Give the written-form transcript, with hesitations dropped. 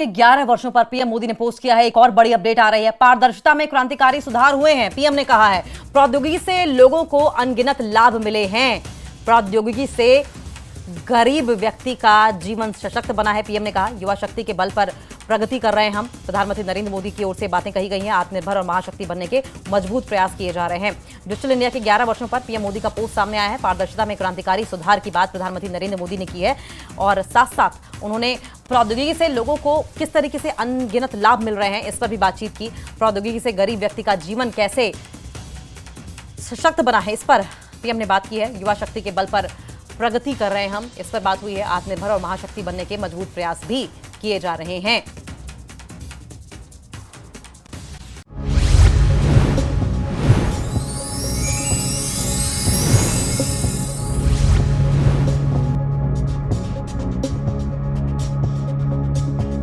के 11 वर्षों पर पीएम मोदी ने पोस्ट किया है। एक और बड़ी अपडेट आ रही है। पारदर्शिता में क्रांतिकारी सुधार हुए हैं, पीएम ने कहा है। प्रौद्योगिकी से लोगों को अनगिनत लाभ मिले हैं। प्रौद्योगिकी से गरीब व्यक्ति का जीवन सशक्त बना है, पीएम ने कहा। युवा शक्ति के बल पर प्रगति कर रहे हैं हम। प्रधानमंत्री नरेंद्र मोदी की ओर से बातें कही गई हैं। आत्मनिर्भर और महाशक्ति बनने के मजबूत प्रयास किए जा रहे हैं। डिजिटल इंडिया के 11 वर्षों पर पीएम मोदी का पोस्ट सामने आया है। पारदर्शिता में क्रांतिकारी सुधार की बात प्रधानमंत्री नरेंद्र मोदी ने की है और साथ साथ उन्होंने प्रौद्योगिकी से लोगों को किस तरीके से अनगिनत लाभ मिल रहे हैं इस पर भी बातचीत की। प्रौद्योगिकी से गरीब व्यक्ति का जीवन कैसे सशक्त बना है इस पर पीएम ने बात की है। युवा शक्ति के बल पर प्रगति कर रहे हैं हम, इस पर बात हुई है। आत्मनिर्भर और महाशक्ति बनने के मजबूत प्रयास भी किए जा रहे हैं।